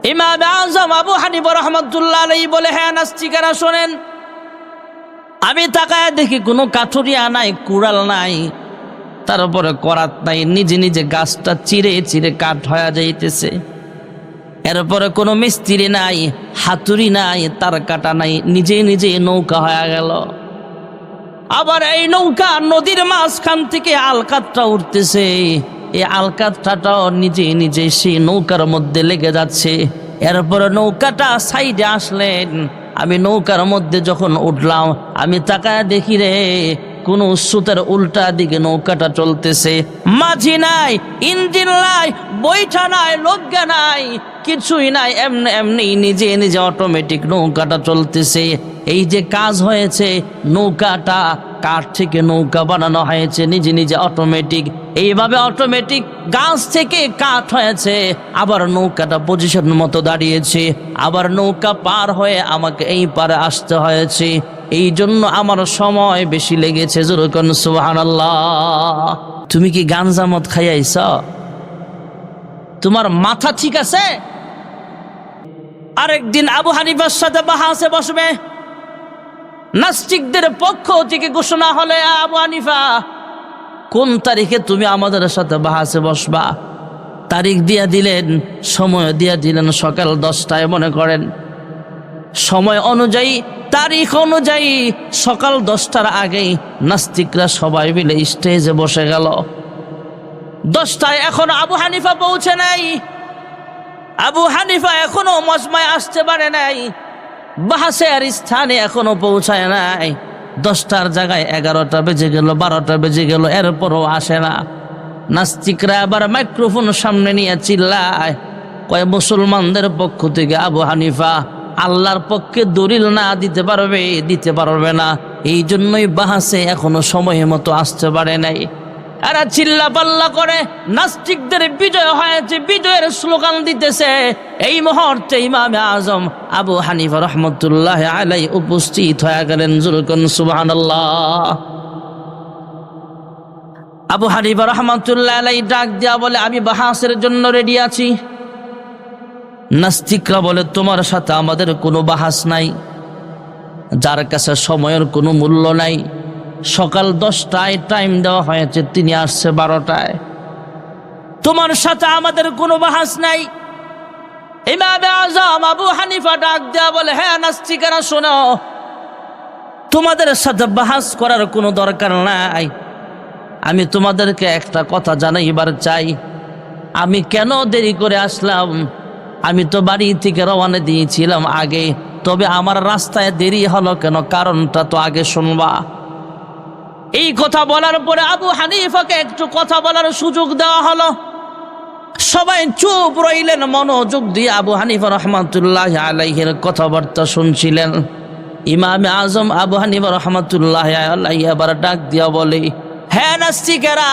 ইমাম আযম আবু হানিফা রাহমাতুল্লাহ আলাইহি বলে, হ্যাঁ নাস্তিকেরা শোনেন, আমি তাকায় দেখি কোনো কাঠুরিয়া নাই, কুড়াল নাই, তারপরে করাত নাই, নিজে নিজে গাছটা চিরে চিরে কাঠ হয়ে যাইতেছে। এরপরে কোনো মিস্ত্রি নাই, হাতুড়ি নাই, তার কাটা নাই, নিজে নিজে নৌকা হয়ে গেল। আবার এই নৌকা নদীর মাঝখান থেকে আলকাতটা উঠতেছে, এই আলকাতটাও নিজে নিজে সেই নৌকার মধ্যে লেগে যাচ্ছে। এরপরে নৌকাটা সাইডে আসলেন, আমি নৌকার মধ্যে যখন উঠলাম, আমি তাকায় দেখি রে কোন স্রোতের উল্টা দিকে নৌকাটা চলতেছে, মাঝি নাই, ইঞ্জিন নাই, বৈঠা নাই, লজ্ঞা নাই, কিছুই নাই, এমনি এমনি নিজে নিজে অটোমেটিক নৌকাটা চলতেছে। এই যে কাজ হয়েছে, নৌকাটা কাঠ থেকে নৌকা বানানো হয়েছে নিজে নিজে অটোমেটিক। এইভাবে অটোমেটিক গাছ থেকে কাঠ হয়েছে, আবার নৌকাটা পজিশন মতো দাঁড়িয়েছে, আবার নৌকা পার হয়ে আমাকে এই পারে আসতে হয়েছে। এই জন্য আমার সময় বেশি লেগেছে। যেরকম সুবহানাল্লাহ। তুমি কি গাঞ্জা মদ খাইয়াইছ? তোমার মাথা ঠিক আছে? আরেকদিন আবু হানিফার সাথে বাহাসে বসবে, নাস্তিকদের পক্ষ থেকে ঘোষণা হলে, আবু হানিফা কোন তারিখে তুমি আমাদের সাথে বাহাসে বসবা? তারিখ দিয়া দিলেন, সময় দিয়া দিলেন সকাল 10টায়। মনে করেন সময় অনুযায়ী, তারিখ অনুযায়ী সকাল 10টার আগেই নাস্তিকরা সবাই মিলে স্টেজে বসে গেল। 10টায় এখনো আবু হানিফা পৌঁছে নাই, আবু হানিফা এখনো মজমায় আসতে পারে নাই, বাহাসের স্থানে এখনো পৌঁছায় নাই। 10টার জায়গায় 11টা বেজে গেল, 12টা বেজে গেল, এরপরও আসে না। নাস্তিকরা আবার মাইক্রোফোন সামনে নিয়ে চিল্লায়, কয় মুসলমানদের পক্ষ থেকে আবু হানিফা আল্লাহর পক্ষে দলিল না দিতে পারবে না, এই জন্যই বাহাসে এখনো সময় মতো আসতে পারে নাই। এরা চিল্লা পাল্লা করে নাস্তিকদের বিজয় হয়েছে, বিজয়ের স্লোগান দিতেছে। এই মুহূর্তে ইমাম আজম আবু হানিফা রহমতুল্লাহ আলাইহি উপস্থিত হয়ে গেলেন। যেরকম সুবহানাল্লাহ। আবু হানিফা রহমতুল্লাহ আলাইহি ডাক দিয়া বলে, আমি বাহাসের জন্য রেডি আছি। নাস্তিকরা বলে, তোমার সাথে আমাদের কোনো বাহাস নাই, যার কাছে সময়ের কোনো মূল্য নাই। সকাল 10টায় টাইম দেওয়া হয়েছে, তিনি আসছে 12টায়। তোমার সাথে আমাদের কোনো বাহাস নাই। ইমাম আযম আবু হানিফা ডাক দেয়া বলে, হ্যাঁ নাস্তিকেরা শোনো, তোমাদের সাথে বাহাস করার কোনো দরকার নাই। আমি তোমাদেরকে একটা কথা জানাইবার চাই, আমি কেন দেরি করে আসলাম। আমি তো বাড়ি থেকে রওনা দিয়েছিলাম আগে, তবে আমার রাস্তায় দেরি হলো কেন, কারণটা তো আগে শুনবা। এই কথা বলার পরে আবু হানিফাকে একটু কথা বলার সুযোগ দেওয়া হলো। সবাই চুপ রইলেন, মনোযোগ দিয়ে আবু হানিফা রহমাতুল্লাহ আলাইহির কথাবার্তা শুনছিলেন। ইমাম আজম আবু হানিফা রহমাতুল্লাহ আলাইহি আবার ডাক দিয়া বলে, হ্যাঁ নাস্তিকেরা,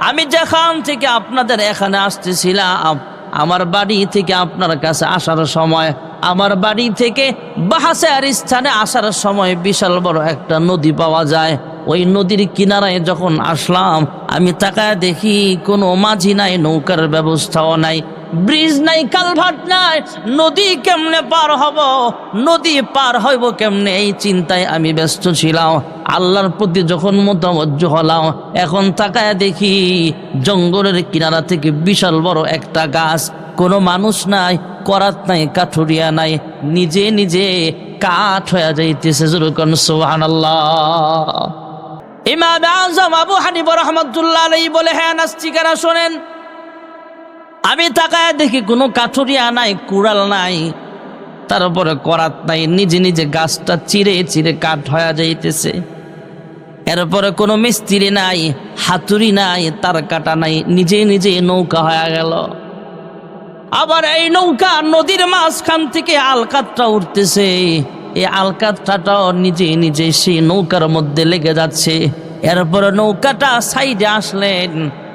আমি যেখান থেকে আপনাদের এখানে আসতেছিলাম, আমার বাড়ি থেকে আপনার কাছে আসার সময়, আমার বাড়ি থেকে বাহাসের স্থানে আসার সময় বিশাল বড় একটা নদী পাওয়া যায়। ওই নদীর কিনারায় যখন আসলাম, আমি তাকায় দেখি কোনো মাঝি নাই, নৌকার ব্যবস্থাও নাই, ব্রিজ নাই, কালভার্ট নাই। নদী কেমনে পার হব, নদী পার হইব কেমনে, এই চিন্তায় আমি ব্যস্ত ছিলাম। আল্লাহর প্রতি যখন মোতাবজ্জ হলাম, এখন তাকায় দেখি জঙ্গলের কিনারা থেকে বিশাল বড় একটা গাছ, কোনো মানুষ নাই, করাত নাই, কাঠুরিয়া নাই, নিজে নিজে কাঠ হয়ে যাইতেছে। যেরকম সুবহানাল্লাহ। ইমাম আযম আবু হানিফা রাহমাতুল্লাহ আলাইহি বলে, হ্যাঁ নাস্তিকেরা শোনেন, আমি তাকায় দেখি কোনো কাঠুরিয়া নাই, কুড়াল নাই, তারপরে করাত নাই, নিজে নিজে গাছটা চিরে চিরে কাঠ হয়ে যাইতেছে। এরপরে কোনো মিস্ত্রি নাই, হাতুড়ি নাই, তার কাটা নাই, নিজে নিজে নৌকা হয়ে গেল। আবার এই নৌকা নদীর মাঝখান থেকে আলকাতটা উঠতেছে, এই আলকাতটাও নিজে নিজে সেই নৌকার মধ্যে লেগে যাচ্ছে। এরপরে নৌকাটা সাইডে আসলেন,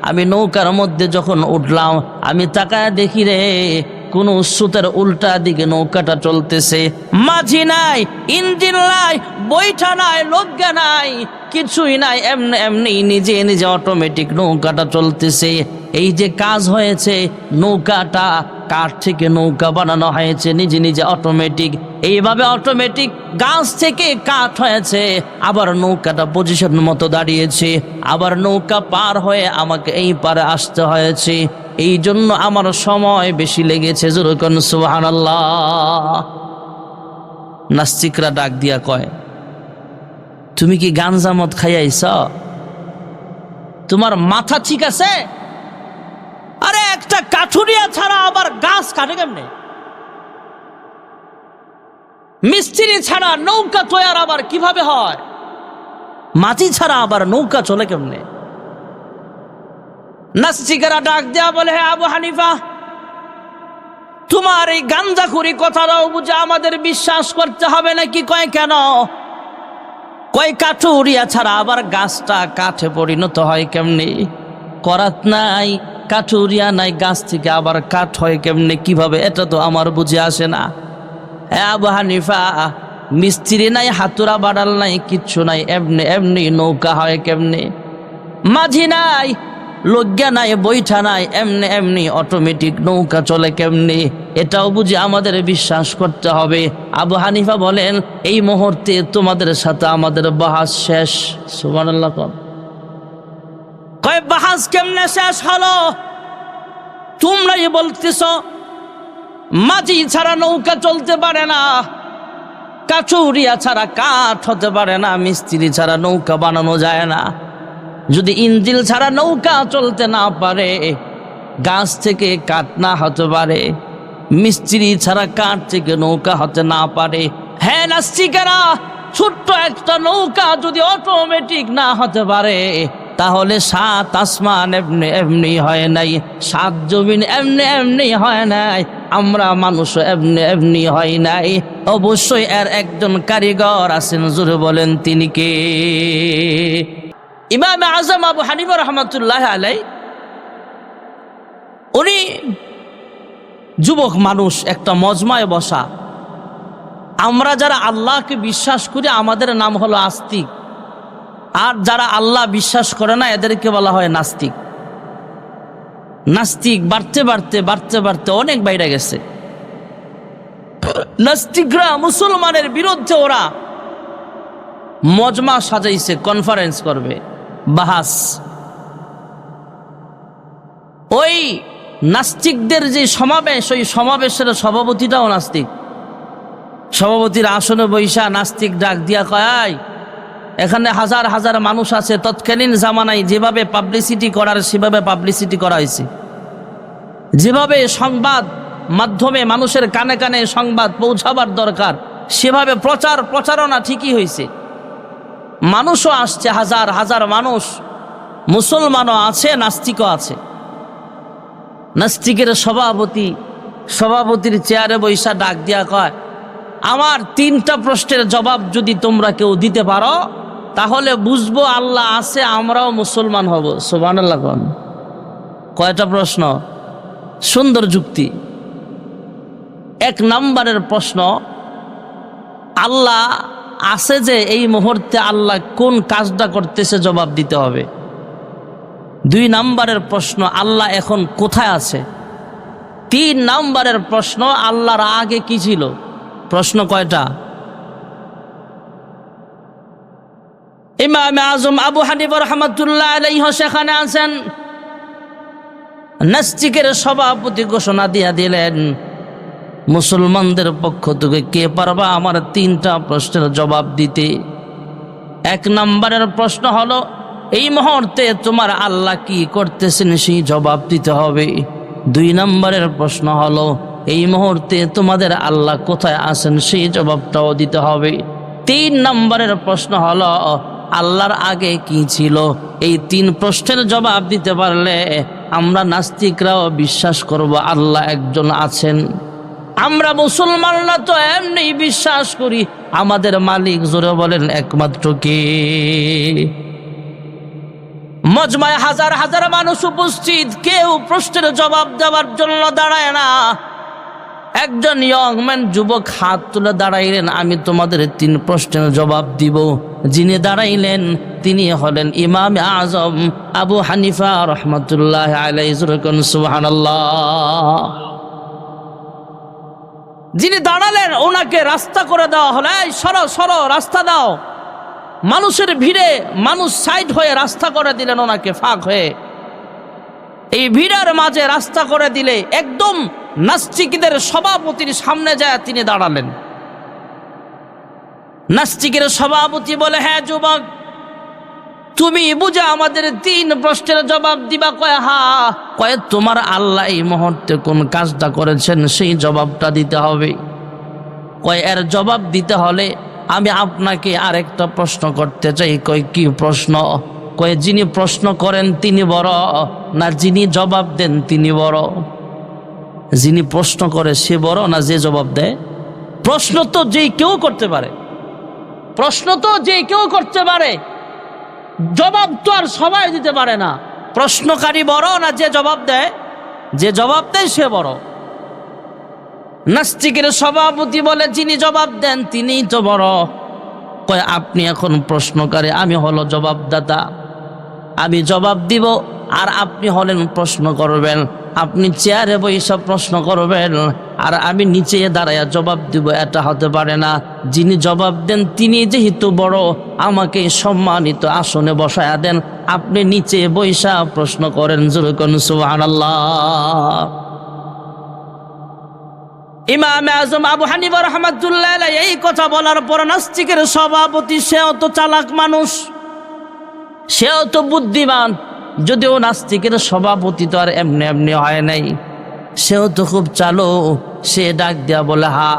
আমি নৌকার মধ্যে যখন উঠলাম, আমি তাকায় দেখি রে কোন স্রোতের উল্টা দিকে নৌকাটা চলতেছে, মাঝি নাই, ইঞ্জিন নাই, বৈঠা নাই, লজ্ঞা নাই, কিছুই নাই, এমনি এমনি নিজে নিজে অটোমেটিক নৌকাটা চলতেছে। এই যে কাজ হয়েছে, নৌকাটা কাঠ থেকে নৌকা বানানো হয়েছে নিজে নিজে অটোমেটিক। এইভাবে অটোমেটিক গাছ থেকে কাঠ হয়েছে, আবার নৌকাটা পজিশন মতো দাঁড়িয়েছে, আবার নৌকা পার হয়ে আমাকে এই পারে আসতে হয়েছে। এই জন্য আমার সময় বেশি লেগেছে। যেরকম সুবহানাল্লাহ। নাস্তিকরা ডাক দিয়া কয়, তুমি কি গাঞ্জা মদ খাইয়াইছ? তোমার মাথা ঠিক আছে? আরে একটা কাঠুরিয়া ছাড়া আবার গাছ কাটে কেমনে? মিস্ত্রি ছাড়া নৌকা তৈয়ার আবার কিভাবে হয়? মাটি ছাড়া আবার নৌকা চলে কেমনে? নাস্তিকেরা ডাক দেয়া বলে, হে আবু হানিফা, তোমার এই গাঞ্জাখুরি কথাটাও বুঝে আমাদের বিশ্বাস করতে হবে নাকি? কয় কেন? কয় কাঠুরিয়া ছাড়া আবার গাছটা কাঠে পরিণত হয় কেমনে? করাত নাই, কাঠুরিয়া নাই, গাছ থেকে আবার কাঠ হয় কেমনে, কিভাবে? এটা তো আমার বুঝে আসে না। আবু হানিফা, মিস্ত্রি নাই, হাতুরা বাড়াল নাই, কিচ্ছু নাই, এমনি এমনি নৌকা হয় কেমনে? মাঝি নাই, লজ্ঞা নাই, বৈঠা নাই, এমনি এমনি অটোমেটিক নৌকা চলে কেমনে? এটাও বুঝি আমাদের বিশ্বাস করতে হবে। আবু হানিফা বলেন, এই মুহূর্তে তোমাদের সাথে আমাদের বাহাস শেষ। সুবহানাল্লাহ। কয় বাহাস কেমনে শেষ হলো? তোমরাই বলতেছ মাঝি ছাড়া নৌকা চলতে পারে না, কাঠুরিয়া ছাড়া কাঠ হতে পারে না, মিস্ত্রি ছাড়া নৌকা বানানো যায় না। যদি ইঞ্জিল ছাড়া নৌকা চলতে না পারে, গাছ থেকে কাঠ না হতে পারে, মিস্ত্রি ছাড়া কাঠ থেকে নৌকা হতে না পারে, হ্যাঁ নাস্তিকেরা, ছোট্ট একটা নৌকা যদি অটোমেটিক না হতে পারে, তাহলে 7 আসমান এমনি এমনি হয় নাই, 7 জমিন এমনি এমনি হয় নাই, আমরা মানুষ এমনি এমনি হয় নাই। অবশ্যই এর একজন কারিগর আছেন। জোরে বলেন, তিনি কে? ইমাম আজম আবু হানিফা রহমাতুল্লাহ আলাই। উনি যুবক মানুষ, একটা মজমায় বসা। আমরা যারা আল্লাহকে বিশ্বাস করি আমাদের নাম হলো আস্তিক, আর যারা আল্লাহ বিশ্বাস করে না এদেরকে বলা হয় নাস্তিক। নাস্তিক বাড়তে বাড়তে বাড়তে বাড়তে অনেক বাইরে গেছে। নাস্তিকরা মুসলমানের বিরুদ্ধে ওরা মজমা সাজাইছে, কনফারেন্স করবে, বাহাস। ওই নাস্তিকদের যে সমাবেশ, ওই সমাবেশের সভাপতিটাও নাস্তিক। সভাপতির আসনে বৈশা নাস্তিক ডাক দিয়া কয়, এখানে হাজার হাজার মানুষ আছে, তৎকালীন জামানায় যেভাবে পাবলিসিটি করার সেভাবে পাবলিসিটি করা হয়েছে, যেভাবে সংবাদ মাধ্যমে মানুষের কানে কানে সংবাদ পৌঁছাবার দরকার সেভাবে প্রচারণা ঠিকই হয়েছে। মানুষও আসছে, হাজার হাজার মানুষ, মুসলমানও আছে, নাস্তিকও আছে। নাস্তিকের সভাপতির চেয়ারে বৈশা ডাক দিয়া কয়, আমার 3টা প্রশ্নের জবাব যদি তোমরা কেউ দিতে পারো তাহলে বুঝবো আল্লাহ আছে, আমরাও মুসলমান হব। সুবহানাল্লাহ। কয়টা প্রশ্ন? সুন্দর যুক্তি। 1 নম্বরের প্রশ্ন, আল্লাহ আছে যে এই মুহূর্তে আল্লাহ কোন কাজটা করতেছে জবাব দিতে হবে। 2 নম্বরের প্রশ্ন, আল্লাহ এখন কোথায় আছে। 3 নম্বরের প্রশ্ন, আল্লাহর আগে কি ছিল। প্রশ্ন কয়টা? ইমাম আজম আবু হানিফা রাহমাতুল্লাহ আলাইহি সেখানে আছেন। নাস্তিকের সভাপতি ঘোষণা দিয়া দিলেন, মুসলমানদের পক্ষ থেকে কে পারবা আমার 3টা প্রশ্নের জবাব দিতে। 1 নম্বরের প্রশ্ন হলো, এই মুহূর্তে তোমার আল্লাহ কি করতেছেন সেই জবাব দিতে হবে। 2 নম্বরের প্রশ্ন হলো, এই মুহূর্তে তোমাদের আল্লাহ কোথায় আছেন সেই জবাবটাও দিতে হবে। 3 নম্বরের প্রশ্ন হলো, আল্লাহর আগে কি ছিল। এই 3 প্রশ্নের জবাব দিতে পারলে আমরা নাস্তিকরাও বিশ্বাস করব আল্লাহ একজন আছেন। আমরা মুসলমানরা তো এমনি বিশ্বাস করি আমাদের মালিক, জোরে বলেন, একমাত্র কে। মজমায় হাজার হাজার মানুষ উপস্থিত, কেউ প্রশ্নের জবাব দেওয়ার জন্য দাঁড়ায় না। একজন ইয়ংম্যান যুবক হাত তুলে দাঁড়াইলেন, আমি তোমাদের 3 প্রশ্নের জবাব দিব। যিনি দাঁড়াইলেন তিনি হলেন ইমাম আজম আবু হানিফা রহমতুল্লাহ আলাইহি। সুবহানাল্লাহ। যিনি দাঁড়ালেন ওনাকে রাস্তা করে দেওয়া হলো, এই সরো সরো, রাস্তা দাও। মানুষের ভিড়ে মানুষ সাইড হয়ে রাস্তা করে দিলেন ওনাকে, ফাঁক হয়ে। এই ভিড়ের মাঝে রাস্তা করে দিলে একদম নাস্তিকদের সভাপতির সামনে যায় তিনি দাঁড়ালেন। নাস্তিকের সভাপতি বলে, হ্যাঁ যুবক, তুমি বুঝে আমাদের 3 প্রশ্নের জবাব দিবা? কয় হা। কয় তোমার আল্লাহ এই মুহূর্তে কোন কাজটা করেছেন সেই জবাবটা দিতে হবে। কয় এর জবাব দিতে হলে আমি আপনাকে আরেকটা প্রশ্ন করতে চাই। কয় কি প্রশ্ন? কয় যিনি প্রশ্ন করেন তিনি বড় না যিনি জবাব দেন তিনি বড়? যিনি প্রশ্ন করে সে বড় না যে জবাব দেয়? প্রশ্ন তো যে কেউ করতে পারে, প্রশ্ন তো যে কেউ করতে পারে, জবাব তো আর সবাই দিতে পারে না। প্রশ্নকারী বড় না যে জবাব দেয়? যে জবাব দেয় সে বড়। নাস্তিকের সভাপতি বলে, যিনি জবাব দেন তিনিই তো বড়। কয় আপনি এখন প্রশ্নকারী, আমি হলো জবাবদাতা, আমি জবাব দিব আর আপনি হলেন প্রশ্ন করবেন। আপনি চেয়ারে বসে প্রশ্ন করবেন আর আমি নিচে দাঁড়াইয়া জবাব দিব, এটা হতে পারে না। যিনি জবাব দেন তিনি যেহেতু বড়, আমাকে সম্মানিত আসনে বসায়া দেন, আপনি নিচে বসা প্রশ্ন করেন। জোরে কোন সুবহানাল্লাহ। ইমাম আজম আবু হানিফা রাহমাতুল্লাহ আলাইহি এই কথা বলার পর নাস্তিকের সভাপতি, সেও তো চালাক মানুষ, সেও তো বুদ্ধিমান, যদিও নাস্তিকের সভাপতি তো আর এমনি এমনি হয় নাই, সেও তো খুব চালো। সে ডাক দেয়া বলে, হা,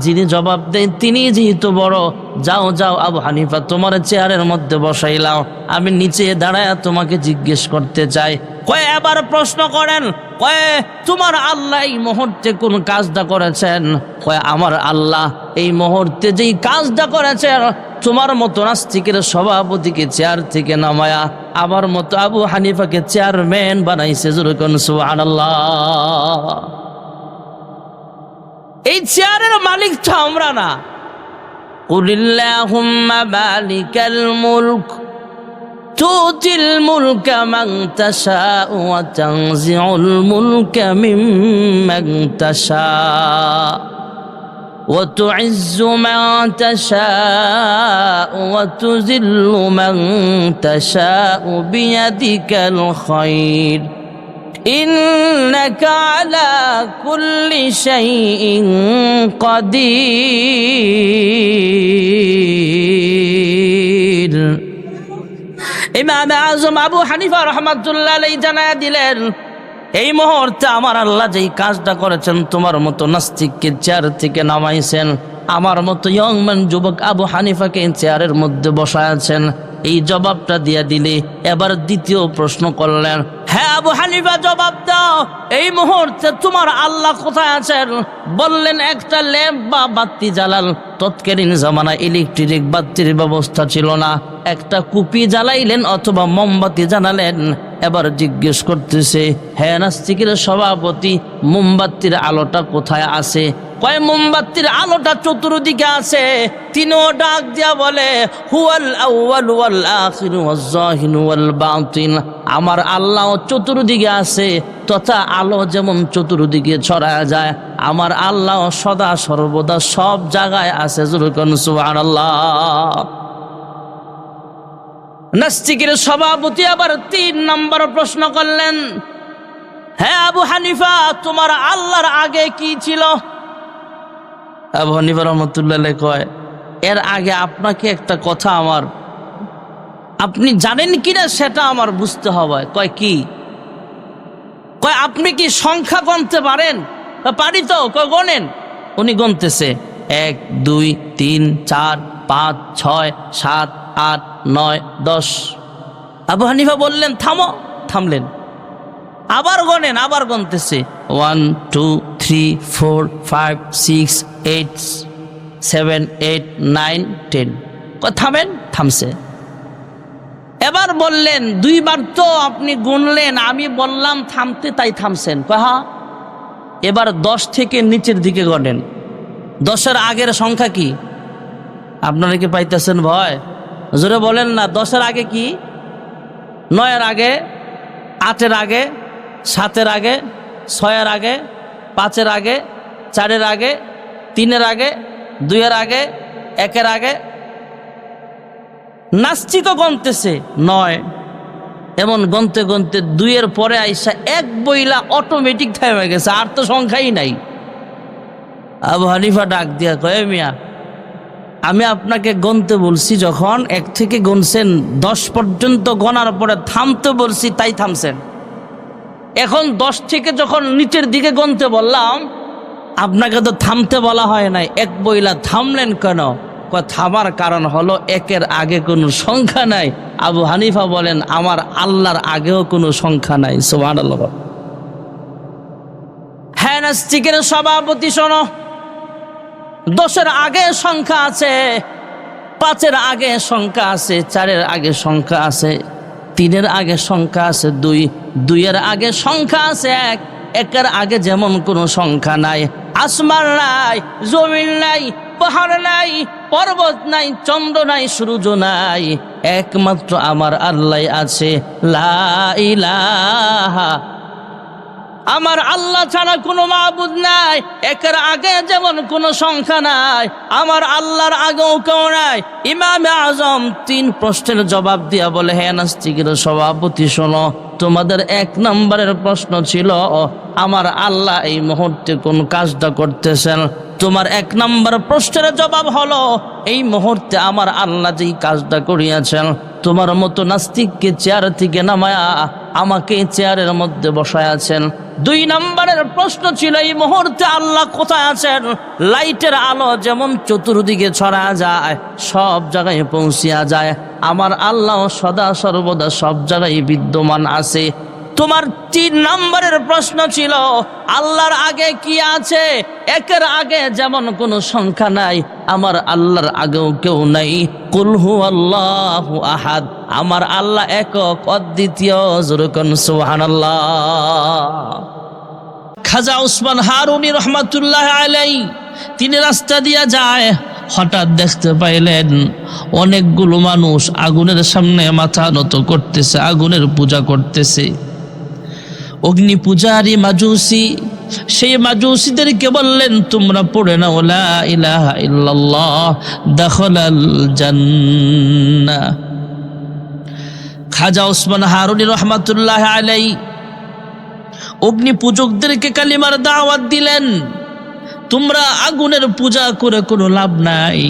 যিনি জবাব দেন তিনি যেহেতু বড়, যাও যাও আবু হানিফা, তোমার চেয়ারের মধ্যে বসাইলাম, আমি নিচে দাঁড়ায় তোমাকে জিজ্ঞেস করতে চাই। কয় এবার প্রশ্ন করেন। কয় তোমার আল্লাহ এই মুহূর্তে কোন কাজটা করেছেন? কয় আমার আল্লাহ এই মুহূর্তে যেই কাজটা করেছেন, তোমার মতো নাস্তিকের সভাপতিকে চেয়ার থেকে নামায়া আমার মতো আবু হানিফাকে চেয়ারম্যান বানাইছে। জোরে কোন সুবহানাল্লাহ। এই চেয়ারের মালিক তো আমরা না। কুলিল্লাহুম্মা মালিকাল মুলক তুতিল মুলকা মান তাশাউ ওয়া তানজিউল মুলকা মিম্মান তাশাউ ওয়া তুইজ্জু মান তাশাউ ওয়া তুযিল্লু মান তাশাউ বিয়াদিকাল খায়র ইন্নাকা আলা কুল্লি শাইইন কাদির। ইমাম আজম আবু হানিফা রাহমাতুল্লাহ আলাইহি জানায়া দিলেন, এই মুহূর্তে আমার আল্লাহ যেই কাজটা করেছেন, তোমার মতো নাস্তিককে চেয়ার থেকে নামাইছেন, আমার মতো ইয়ংম্যান যুবক আবু হানিফাকে চেয়ারের মধ্যে বসায়াছেন। এই জবাবটা দিয়া দিলে এবার দ্বিতীয় প্রশ্ন করলেন, হ্যাঁ আবু হানিফা জবাব দাও, এই মুহূর্তে তোমার আল্লাহ কোথায় আছেন? বললেন একটা ল্যাম্প বা বাতি জ্বালাল। তৎকালীন জামানায় ইলেকট্রিক বাতির ব্যবস্থা ছিল না, একটা কুপি জ্বালাইলেন অথবা মোমবাতি জ্বালালেন। এবার জিজ্ঞেস করতেছে, হ্যাঁ নাস্তিকের সভাপতি, মোমবাতির আলোটা কোথায় আছে? কয় মোমবাতির আলোটা চতুর্দিকে আছে। তিনিও ডাক দিয়া বলে, হুয়াল আউয়াল ওয়াল আখির ওয়াজ যাহির ওয়াল বাতিন। আমার আল্লাহ চতুর্দিকে আছে, তথা আলো যেমন চতুর্দিকে ছড়ায় যায়, আমার আল্লাহ সদা সর্বদা সব জায়গায় আছে। জোরে কোন সুবহানাল্লাহ। নাস্তিকের সভাপতি আবার 3 নম্বর প্রশ্ন করলেন, হ্যাঁ আবু হানিফা, তোমার আল্লাহর আগে কি ছিল? আবু হানিফা রাহমাতুল্লাহ আলাইহি কয়, এর আগে আপনাকে একটা কথা আপনি জানেন কিনা সেটা আমার বুঝতে হবে। কয় কি? কয় আপনি কি সংখ্যা গণতে পারেন? পারি তো। কয় গণেন। উনি গণতেছে, 1 2 3 4 5 6 7 8 9 10। আবু হানিফা বললেন থামো। থামলেন। আবার গণেন। আবার গণতেছে, 1 2 3 4 5 6 8 7 8 9 10। থামেন। থামছে। এবার বললেন, 2 বার তো আপনি গুনলেন, আমি বললাম থামতে, তাই থামছেন। হ্যাঁ। এবার 10 থেকে নিচের দিকে গণেন। 10-এর আগের সংখ্যা কি? আপনারা কি পাইতেছেন ভয়? জোরে বলেন না। 10-এর আগে কি? 9-এর আগে, 8-এর আগে, 7-এর আগে, 6-এর আগে, 5-এর আগে, 4-এর আগে, তিনের আগে, দুইয়ের আগে, একের আগে। নাস্তিকও গণতেছে 9, এমন গণতে গণতে 2-এর পরে আইসা এক বইলা অটোমেটিক থেমে গেছে, আর তো সংখ্যাই নাই। আবু হানিফা ডাক দিয়া কয়, মিয়া আমি আপনাকে গণতে বলছি, যখন 1 থেকে গুনছেন 10 পর্যন্ত গণার পরে থামতে বলছি, তাই থামছেন। এখন 10 থেকে যখন নিচের দিকে গণতে বললাম, আপনাকে তো থামতে বলা হয় নাই, এক বইলা থামলেন কেন? থামার কারণ হলো 1-এর আগে কোনো সংখ্যা নাই। আবু হানিফা বলেন, আমার আল্লাহর আগেও কোনো সংখ্যা নাই। সুবহানাল্লাহ। হ্যাঁ, নাস্তিকের সভাপতি শোনো, 10-এর আগে সংখ্যা আছে, 5-এর আগে সংখ্যা আছে, 4-এর আগে সংখ্যা আছে, 3-এর আগে সংখ্যা আছে 2, 2-এর আগে সংখ্যা আছে 1, 1-এর আগে যেমন কোনো সংখ্যা নাই। আসমান নাই, জমিন নাই, পাহাড় নাই, পর্বত নাই, চন্দ্র নাই, সূর্য নাই, একমাত্র আমার আল্লাহ আছে। লা ইলাহা, আমার আল্লাহ ছাড়া কোনো মাবুদ নাই। 1-এর আগে যেমন কোনো সংখ্যা নাই, আমার আল্লাহর আগেও কেউ নাই। ইমামে আজম 3 প্রশ্নের জবাব দিয়া বলে, হে নাস্তিকের সভাপতি শোনো, তোমাদের 1 নম্বরের প্রশ্ন ছিল আমার আল্লাহ এই মুহূর্তে কোন কাজটা করতেছেন। তোমার 1 নম্বর প্রশ্নের জবাব হলো, এই মুহূর্তে আমার আল্লাহ যেই কাজটা করিয়াছেন, তোমার মতো নাস্তিককে চেয়ার থেকে নামায়া আমাকে চেয়ারের মধ্যে বসায় আছেন। 2 নম্বরের প্রশ্ন ছিল, এই মুহূর্তে আল্লাহ কোথায় আছেন? লাইটের আলো যেমন চতুর্দিকে ছড়া যায়, সব জায়গায় পৌঁছিয়া যায়, আমার আল্লাহ সদা সর্বদা সব জায়গায় বিদ্যমান আছে। তোমার 3 নম্বরের প্রশ্ন ছিল, আল্লাহর আগে কি আছে? 1-এর আগে যেমন কোনো সংখ্যা নাই, আমার আল্লাহর আগেও কেউ নাই। কুল হুয়াল্লাহু আহাদ, আমার আল্লাহ একক, অদ্বিতীয়। যখন সুবহানাল্লাহ। খাজা উসমান হারুনি রহমাতুল্লাহ আলাইহি তিনি রাস্তা দিয়া যায়, হঠাৎ দেখতে পাইলেন অনেকগুলো মানুষ আগুনের সামনে মাথা নত করতেছে, আগুনের পূজা করতেছে। অগ্নি পূজারী মাজুসি, সেই মাজুসিদেরকে বললেন, তোমরা পড়ে নাও লা ইলাহা ইল্লাল্লাহ দাখালাল জান্নাহ। খাজা উসমান হারুনি রহমাতুল্লাহ আলাইহি অগ্নি পূজকদেরকে কালিমার দাওয়াত দিলেন, তোমরা আগুনের পূজা করে কোনো লাভ নাই,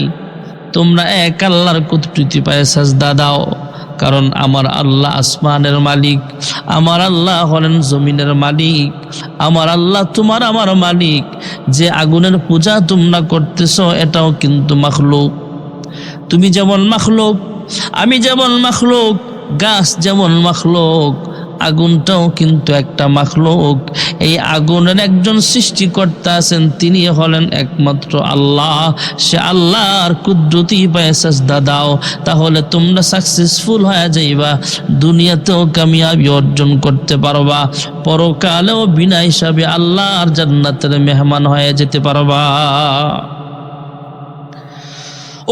তোমরা এক আল্লাহর কুদরতি পায়ে সাজদা দাও। কারণ আমার আল্লাহ আসমানের মালিক, আমার আল্লাহ হলেন জমিনের মালিক, আমার আল্লাহ তোমার আমার মালিক। যে আগুনের পূজা তোমরা করতেছো এটাও কিন্তু মাখলুক। তুমি যেমন মাখলুক, আমি যেমন মাখলুক, গাছ যেমন মাখলুক, আগুনটাও কিন্তু একটা মাখলুক। এই আগুনের একজন সৃষ্টিকর্তা আছেন, তিনি হলেন একমাত্র আল্লাহ। সে আল্লাহর কুদরতি পায়ে সাজদা দাও, তাহলে তোমরা সাকসেসফুল হয়ে যাইবা, দুনিয়াতেও কামিয়াবি অর্জন করতে পারবা, পরকালেও বিনা হিসাবে আল্লাহর জান্নাতের মেহমান হয়ে যেতে পারবা।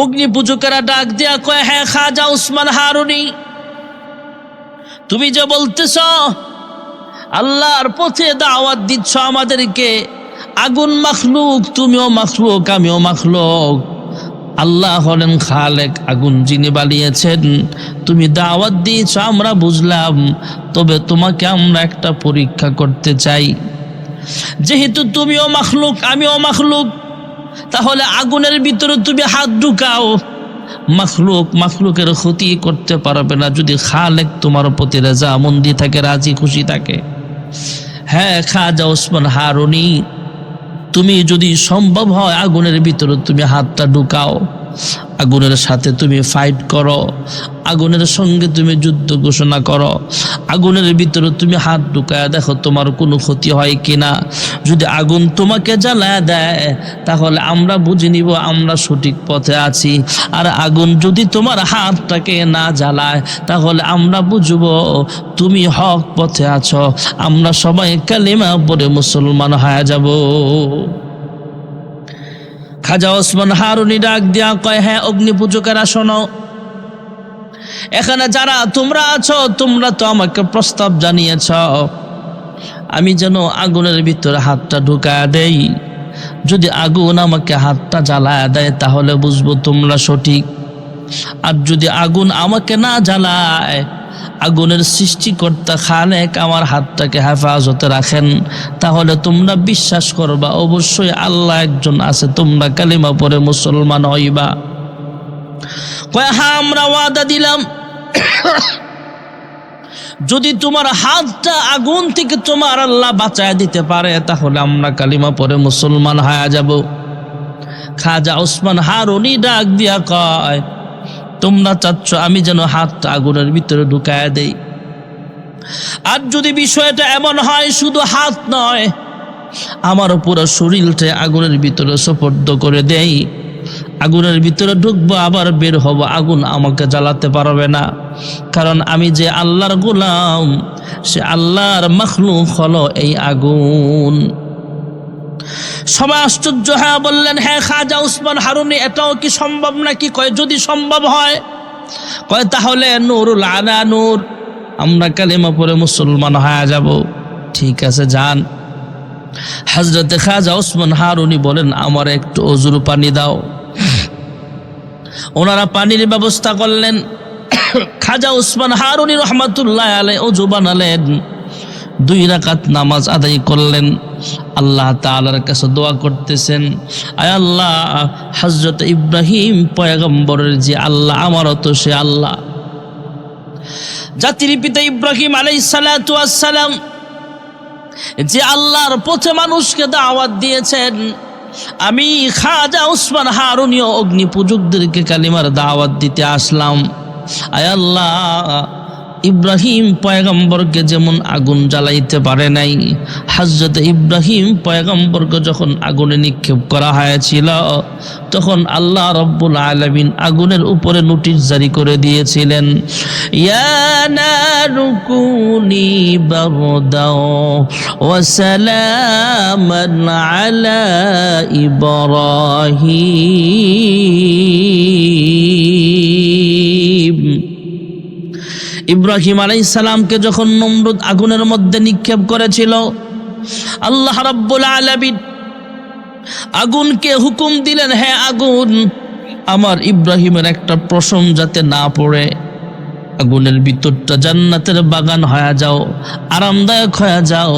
অগ্নি পূজকেরা ডাক দেয়া কয়, হ্যাঁ খাজা উসমান হারুনি, তুমি যে বলতেছ আল্লাহর পথে দাওয়াত দিচ্ছ আমাদেরকে, আগুন মাখলুক, তুমিও মাখলুক, আমিও মাখলুক, আল্লাহ হলেন খালেক, আগুন যিনি বানিয়েছেন। তুমি দাওয়াত দিয়েছ আমরা বুঝলাম, তবে তোমাকে আমরা একটা পরীক্ষা করতে চাই। যেহেতু তুমিও মাখলুক আমিও মাখলুক, তাহলে আগুনের ভিতরে তুমি হাত ঢুকাও, মাখলুক মাখলুকের ক্ষতি করতে পারবে না যদি খালেক তোমার প্রতি রেজামন্দি থাকে, রাজি খুশি থাকে। হ্যাঁ খাজা উসমান হারুনি, তুমি যদি সম্ভব হয় আগুনের ভিতরে তুমি হাতটা ঢুকাও, আগুনের সাথে তুমি ফাইট করো, আগুনের সঙ্গে তুমি যুদ্ধ ঘোষণা করো, আগুনের ভিতরে তুমি হাত ঢুকায় দেখো তোমার কোনো ক্ষতি হয় কিনা। যদি আগুন তোমাকে জ্বালায় দেয় তাহলে আমরা বুঝে নিব আমরা সঠিক পথে আছি, আর আগুন যদি তোমার হাতটাকে না জ্বালায় তাহলে আমরা বুঝবো তুমি হক পথে আছো, আমরা সবাই কালিমা পড়ে মুসলমান হয়ে যাব। খাজা ওসমান হারুনি ডাক দিয়া কয়, হ্যাঁ অগ্নি পূজকেরা শোনো, এখানে যারা তোমরা আছো তোমরা তো আমাকে প্রস্তাব জানিয়েছ আমি যেন আগুনের ভিতরে হাতটা ঢুকায়া দেই। যদি আগুন আমাকে হাতটা জ্বালায় দেয় তাহলে বুঝবো তোমরা সঠিক, আর যদি আগুন আমাকে না জ্বালায়, আগুনের সৃষ্টিকর্তা খালেক আমার হাতটাকে হেফাজতে রাখেন, তাহলে তোমরা বিশ্বাস করবা অবশ্যই আল্লাহ একজন আছে, তোমরা কালিমা পড়ে মুসলমান হইবা। কয় হ্যাঁ আমরা ওয়াদা দিলাম, যদি তোমার হাতটা আগুন থেকে তোমার আল্লাহ বাঁচায় দিতে পারে তাহলে আমরা কালিমা পড়ে মুসলমান হয়ে যাব। খাজা ওসমান হারুনি ডাক দিয়া কয়, তোমরা চাচ্ছ আমি যেন হাতটা আগুনের ভিতরে ঢুকায় দেই, আর যদি বিষয়টা এমন হয় শুধু হাত নয় আমার পুরো শরীরটা আগুনের ভিতরে সুপর্দ করে দেই, আগুনের ভিতরে ঢুকবো আবার বের হব, আগুন আমাকে জ্বালাতে পারবে না, কারণ আমি যে আল্লাহর গোলাম, সে আল্লাহর মখলুক হলো এই আগুন। সবাই আশ্চর্য হয়ে বললেন, হ্যাঁ খাজা ওসমান হারুনি এটাও কি সম্ভব নাকি? কয় যদি সম্ভব হয়, কয় তাহলে নূরুল আলা নূর, আমরা কালিমা পড়ে মুসলমান হয়ে যাব। ঠিক আছে যান। হযরতে খাজা ওসমান হারুনি বলেন, আমার একটু অজুর পানি দাও। ওনারা পানির ব্যবস্থা করলেন। খাজা ওসমান হারুনি রহমাতুল্লাহ আলাইহি অজু বানালেন, 2 রাকাত নামাজ আদায় করলেন, আল্লাহ তাআলার কাছে দোয়া করতেছেন, আয় আল্লাহ, হযরত ইব্রাহিম পয়গম্বরের যে আল্লাহ, আমারও তো সে আল্লাহ। জাতির পিতা ইব্রাহিম আলাইহিস সালাতু ওয়াস সালাম যে আল্লাহর পথে মানুষকে দাওয়াত দিয়েছেন, আমি খাজা ওসমান হারুনিও অগ্নি পূজকদেরকে কালিমার দাওয়াত দিতে আসলাম। আয় আল্লাহ, ইব্রাহিম পয়গম্বরকে যেমন আগুন জ্বালাইতে পারে নাই, হযরত ইব্রাহিম পয়গম্বরকে যখন আগুনে নিক্ষেপ করা হয়েছিল তখন আল্লাহ রাব্বুল আলামিন আগুনের উপরে নোটিশ জারি করে দিয়েছিলেন, ইয়া নারু কুনি বারদাও ওয়া সালামান আলা ইব্রাহিম। ইব্রাহিম আলাইহিস সালামকে যখন নমরুদ আগুনের মধ্যে নিক্ষেপ করেছিল, আল্লাহ রাব্বুল আলামিন আগুনকে হুকুম দিলেন, হে আগুন, আমার ইব্রাহিমের একটা প্রশম যাতে না পড়ে, আগুনের ভিতরটা জান্নাতের বাগান হয়ে যাও, আরামদায়ক হয়ে যাও।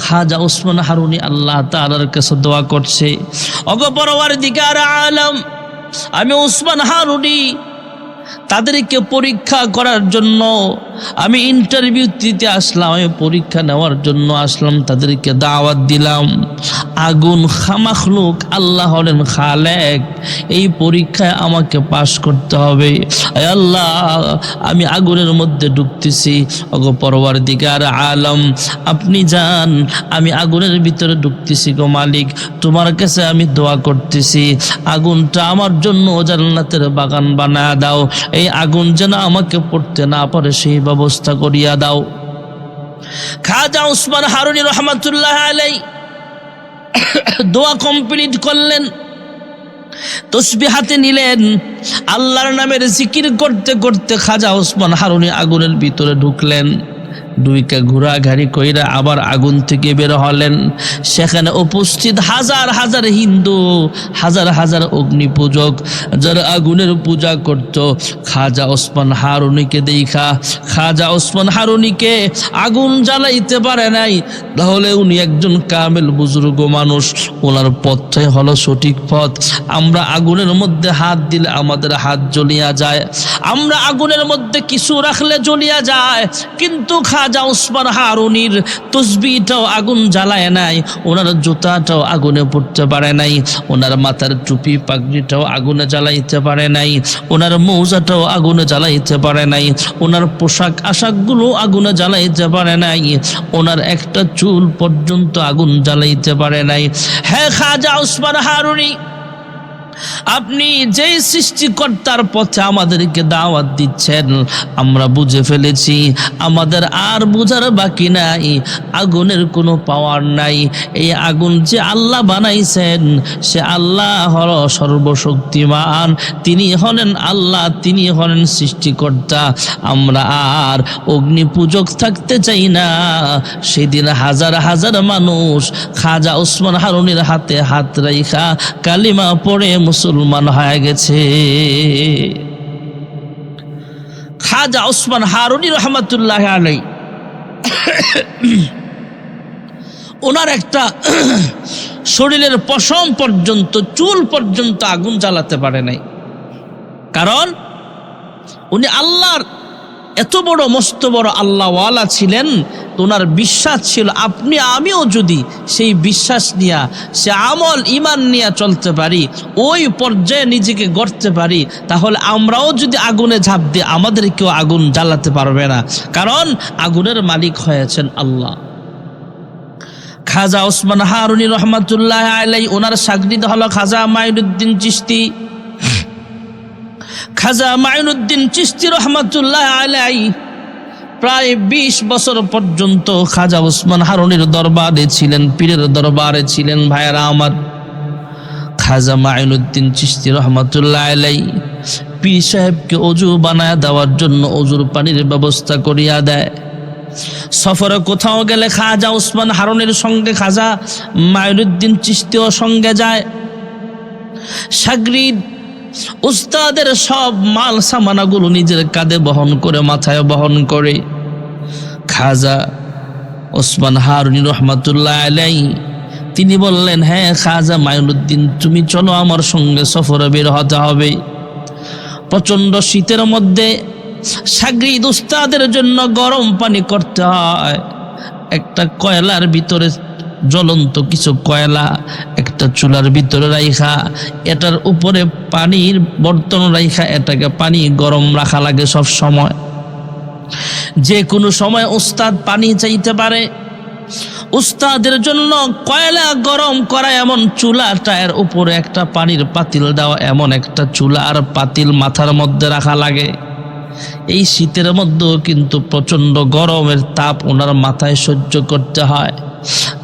খাজা ওসমান হারুনি আল্লাহ তাআলার কাছে দোয়া করছে, ওগো পরওয়ারদিগার আলম, আমি ওসমান হারুনি তাদেরকে পরীক্ষা করার জন্য আমি ইন্টারভিউ দিতে আসলাম, আমি পরীক্ষা নেওয়ার জন্য আসলাম, তাদেরকে দাওয়াত দিলাম। আগুন খামাখলুক, আল্লাহ হলেন খালেক, এই পরীক্ষায় আমাকে পাশ করতে হবে। আল্লাহ, আমি আগুনের মধ্যে ঢুকতেছি, ওগো পরওয়ারদিগার আলম আপনি যান, আমি আগুনের ভিতরে ঢুকতেছি গো মালিক, তোমার কাছে আমি দোয়া করতেছি, আগুনটা আমার জন্য জান্নাতের বাগান বানায় দাও, এই আগুন যেন আমাকে পড়তে না পারে সেই ব্যবস্থা করিয়া দাও। খাজা ওসমান হারুনি রহমাতুল্লাহ আলাইহি দোয়া কমপ্লিট করলেন, তসবিহ হাতে নিলেন, আল্লাহর নামের জিকির করতে করতে খাজা ওসমান হারুনি আগুনের ভিতরে ঢুকলেন। 2 ঘোরাঘাড়ি কইরা আবার আগুন থেকে বের হলেন। সেখানে উপস্থিত হাজার হাজার হিন্দু, হাজার হাজার অগ্নি পূজক যারা আগুনের পূজা করত। খাজা ওসমান হারুনিকে দেখা, খাজা ওসমান হারুনিকে আগুন জ্বালাইতে পারে নাই, তাহলে উনি একজন কামেল বুজুর্গ মানুষ, ওনার পথটাই হলো সঠিক পথ। আমরা আগুনের মধ্যে হাত দিলে আমাদের হাত জ্বলিয়া যায়, আমরা আগুনের মধ্যে কিছু রাখলে জ্বলিয়া যায়, কিন্তু খাজা ওসমান হারুনির তসবিহটাও আগুন জ্বালায় নাই, ওনার জুতাটাও আগুনে পড়তে পারে নাই, ওনার মাথার টুপি পাগড়িটাও আগুনে জ্বালাইতে পারে নাই, ওনার মৌজাটাও আগুনে জ্বালাইতে পারে নাই, ওনার পোশাক আশাকগুলো আগুনে জ্বালাইতে পারে নাই, ওনার একটা চুল পর্যন্ত আগুন জ্বালাইতে পারে নাই। হ্যাঁ, খাজা ওসমান হারুনি আপনি যেই সৃষ্টিকর্তার পথে আমাদেরকে দাওয়াত দিচ্ছেন আমরা বুঝে ফেলেছি, আমাদের আর বুঝার বাকি নাই। আগুনের কোনো পাওয়ার নাই। এই আগুন যে আল্লাহ বানাইছেন সে আল্লাহ হলো সর্বশক্তিমান, তিনি হলেন আল্লাহ, তিনি হলেন সৃষ্টিকর্তা। আমরা আর অগ্নি পূজক থাকতে চাই না। সেদিন হাজার হাজার মানুষ খাজা ওসমান হারুনির হাতে হাত রাইখা কালিমা পড়ে মুসলমান হয়ে গেছে। খাজা ওসমান হারুনি রহমাতুল্লাহ আলাই ওনার একটা শরীরের পশম পর্যন্ত, চুল পর্যন্ত আগুন জ্বালাতে পারে নাই। কারণ উনি আল্লাহর এত বড় মস্ত বড় আল্লাহওয়ালা ছিলেন। তো ওনার বিশ্বাস ছিল আপনি আমিও যদি সেই বিশ্বাস নিয়ে, সে আমল ইমান নিয়ে চলতে পারি, ওই পর্যায়ে নিজেকে গড়তে পারি, তাহলে আমরাও যদি আগুনে ঝাঁপ দিই আমাদের কেউ আগুন জ্বালাতে পারবে না। কারণ আগুনের মালিক হয়েছেন আল্লাহ। খাজা ওসমান হারুনি রহমাতুল্লাহ আলাই ওনার শাগরিদ হলো খাজা মাইনুদ্দিন চিশতি। খাজা মাইনুদ্দিন চিশতি রহমাতুল্লাহ আলাই প্রায় 20 বছর পর্যন্ত খাজা ওসমান হারুনির দরবারে ছিলেন, পীরের দরবারে ছিলেন। ভাইয়েরা আমার, খাজা মাইনুদ্দিন চিশতি রহমাতুল্লাহ আলাই পীর সাহেবকে অজু বানায় দেওয়ার জন্য অজুর পানির ব্যবস্থা করিয়া দেয়। সফরে কোথাও গেলে খাজা ওসমান হারুনির সঙ্গে খাজা মাইনুদ্দিন চিশতিও সঙ্গে যায়। শাগরিদ উস্তাদের সব মাল সামানাগুলো নিজের কাঁধে বহন করে, মাথায় বহন করে। খাজা ওসমান হারুনি রহমাতুল্লাহ আলাই তিনি বললেন, হ্যাঁ খাজা মাইনুদ্দিন, তুমি চলো আমার সঙ্গে সফরে বের হতে হবে। প্রচণ্ড শীতের মধ্যে শাগরিদ উস্তাদের জন্য গরম পানি করতে হয়। একটা কয়লার ভিতরে, জ্বলন্ত কিছু কয়লা একটা চুলার ভিতরে রাইখা, এটার উপরে পানির বর্তন রাইখা এটাকে পানি গরম রাখা লাগে সব সময়। যে কোনো সময় উস্তাদ পানি চাইতে পারে। উস্তাদের জন্য কয়লা গরম করা এমন চুলাটা, এর উপরে একটা পানির পাতিল দেওয়া, এমন একটা চুলা আর পাতিল মাথার মধ্যে রাখা লাগে। এই শীতের মধ্যেও কিন্তু প্রচণ্ড গরমের তাপ ওনার মাথায় সহ্য করতে হয়।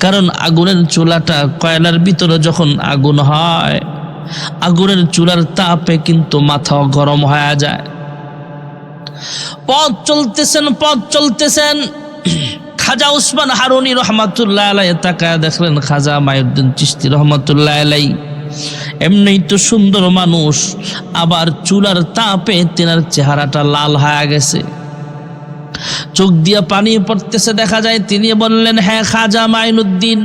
কারণ আগুনের চুলাটা, কয়লার ভিতরে যখন আগুন হয়, আগুনের চুলার তাপে কিন্তু মাথাও গরম হয়ে যায়। পথ চলতেছেন খাজা ওসমান হারুনি রহমাতুল্লাহ আলাই তাকায় দেখলেন খাজা মাইনুদ্দিন চিশতি রহমাতুল্লাহ আলাই এমনিই তো সুন্দর মানুষ, আবার চুলার তাপে তেনার চেহারাটা লাল হয়ে গেছে, চোখ দিয়ে পানি পড়তেছে দেখা যায়। তিনি বললেন, হ্যাঁ খাজা মাইনুদ্দিন,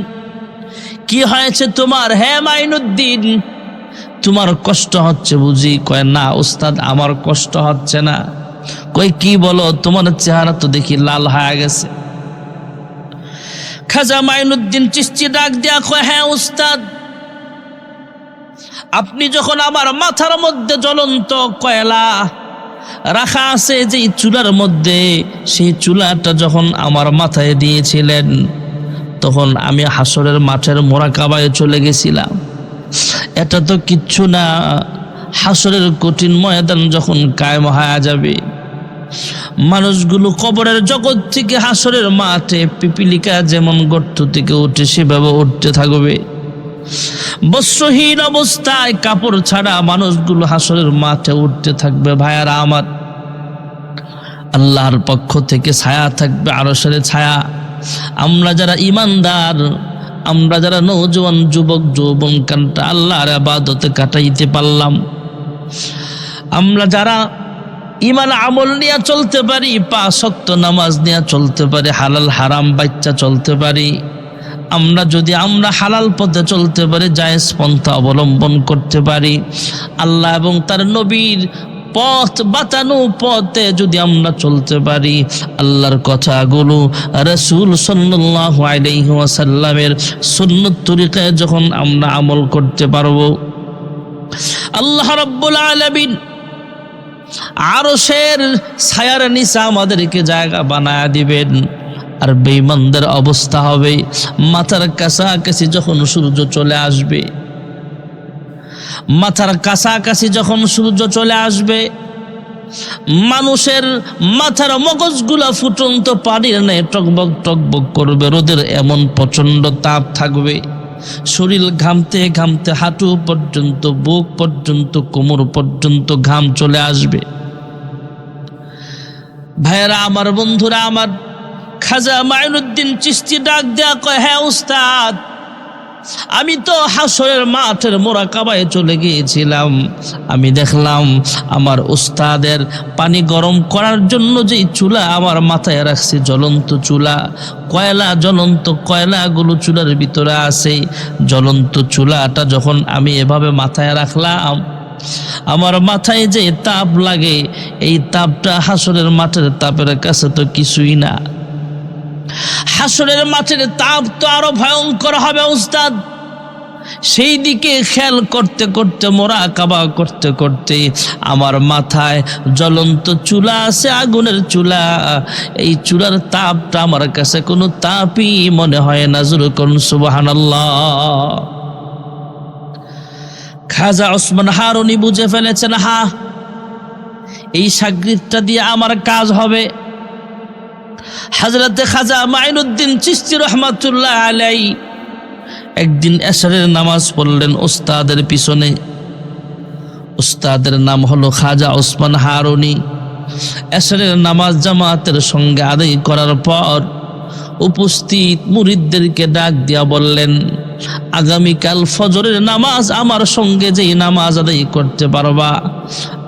কি হয়েছে তোমার? হ্যাঁ মাইনুদ্দিন, তোমার কষ্ট হচ্ছে বুঝি? কয় না উস্তাদ, আমার কষ্ট হচ্ছে না। কই কি বলো, তোমার চেহারা তো দেখি লাল হয়ে গেছে। খাজা মাইনুদ্দিন চিশতি ডাক দিয়া কয়, হ্যাঁ উস্তাদ, আপনি যখন আমার মাথার মধ্যে জ্বলন্ত কয়লা রাখা আছে যেই চুলার মধ্যে, সেই চুলাটা যখন আমার মাথায় দিয়েছিলেন তখন আমি হাসরের মাঠের মোরাকাবায় চলে গেছিলাম। এটা তো কিচ্ছু না, হাসরের কঠিন ময়দান যখন কায়েম হয়ে যাবে, মানুষগুলো কবরের জগৎ থেকে হাসরের মাঠে পিপিলিকা যেমন গর্ত থেকে উঠে সেভাবে উঠতে থাকবে। বস্ত্রহীন অবস্থায়, কাপড় ছাড়া মানুষগুলো হাসরের মাঠে উঠতে থাকবে। ভাইয়ারা আমার, আল্লাহর পক্ষ থেকে ছায়া থাকবে, আরশের ছায়া। আমরা যারা ইমানদার, আমরা যারা নওজোয়ান যুবক যৌবনকালটা আল্লাহর ইবাদতে কাটাইতে পারলাম, আমরা যারা ইমান আমল নিয়ে চলতে পারি, 5 ওয়াক্ত নামাজ নিয়ে চলতে পারি, হালাল হারাম বাচ্চা চলতে পারি, আমরা যদি হালাল পথে চলতে পারি, জায়েজ পন্থা অবলম্বন করতে পারি, আল্লাহ এবং তার নবীর পথ বাতানো পথে যদি আমরা চলতে পারি, আল্লাহর কথাগুলো রাসূল সাল্লাল্লাহু আলাইহি ওয়াসাল্লামের সুন্নাত তরিকায় যখন আমরা আমল করতে পারবো, আল্লাহ রাব্বুল আলামিন আরশের ছায়ার নিচে আমাদেরকে জায়গা বানায়া দিবেন। আর বেঈমানদের অবস্থা হবে মাথার কাছাকাছি যখন সূর্য চলে আসবে, মাথার কাছাকাছি যখন সূর্য চলে আসবে, মানুষের মাথার মগজগুলা ফুটন্ত পানির ন্যায় টকবক টকবক করবে, রোদের এমন প্রচন্ড তাপ থাকবে, শরীর ঘামতে ঘামতে হাঁটু পর্যন্ত, বুক পর্যন্ত, কোমর পর্যন্ত ঘাম চলে আসবে। ভাইয়েরা আমার, বন্ধুরা আমার, খাজা মাইনুদ্দিন চিশতি ডাক দেয়া কয়, হ্যাঁ উস্তাদ, আমি তো হাসরের মাঠের মোরাকাবায় চলে গিয়েছিলাম, আমি দেখলাম আমার উস্তাদের পানি গরম করার জন্য যে চুলা আমার মাথায় রাখছি, জ্বলন্ত চুলা, কয়লা, জ্বলন্ত কয়লাগুলো চুলার ভিতরে আছে। জ্বলন্ত চুলাটা যখন আমি এভাবে মাথায় রাখলাম, আমার মাথায় যে তাপ লাগে, এই তাপটা হাসরের মাঠের তাপের কাছে তো কিছুই না। হাসরের মাঠের তাপ তো আরো ভয়ঙ্কর হবে উস্তাদ। সেই দিকে খেয়াল করতে করতে, মোরাকাবা করতে করতে আমার মাথায় জ্বলন্ত চুলা আছে, আগুনের চুলা, এই চুলার তাপটা আমার কাছে কোনো তাপই মনে হয় না। জোরে করুন সুবহানাল্লাহ। খাজা ওসমান হারুনি বুঝে ফেলেছেন, হা, এই শাগরিদটা দিয়ে আমার কাজ হবে। হযরতে খাজা মাইনুদ্দিন চিশতি রহমাতুল্লাহ আলাইহি একদিন এশারের নামাজ পড়লেন উস্তাদের পিছনে। উস্তাদের নাম হলো খাজা ওসমান হারুনি। এশারের নামাজ জামাতের সঙ্গে আদায় করার পর উপস্থিত মুরিদদেরকে ডাক দিয়া বললেন, আগামীকাল ফজরের নামাজ আমার সঙ্গে যেই নামাজ আদায় করতে পারবা,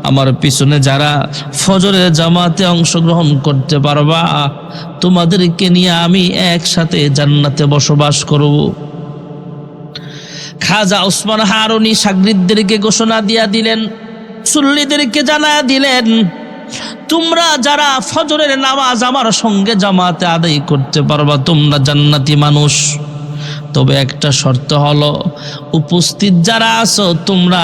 আমার পিছনে যারা ফজরের জামাতে অংশগ্রহণ করতে পারবা, তোমাদেরকে নিয়ে আমি একসাথে জান্নাতে বসবাস করব। খাজা ওসমান হারুনি শাগরিদদেরকে ঘোষণা দিয়া দিলেন, সুল্লিদেরকে জানায়া দিলেন, তোমরা যারা ফজরের নামাজ আমার সঙ্গে জামাতে আদায় করতে পারবা, তোমরা জান্নাতি মানুষ। তবে একটা শর্ত হলো, উপস্থিত যারা আছো তোমরা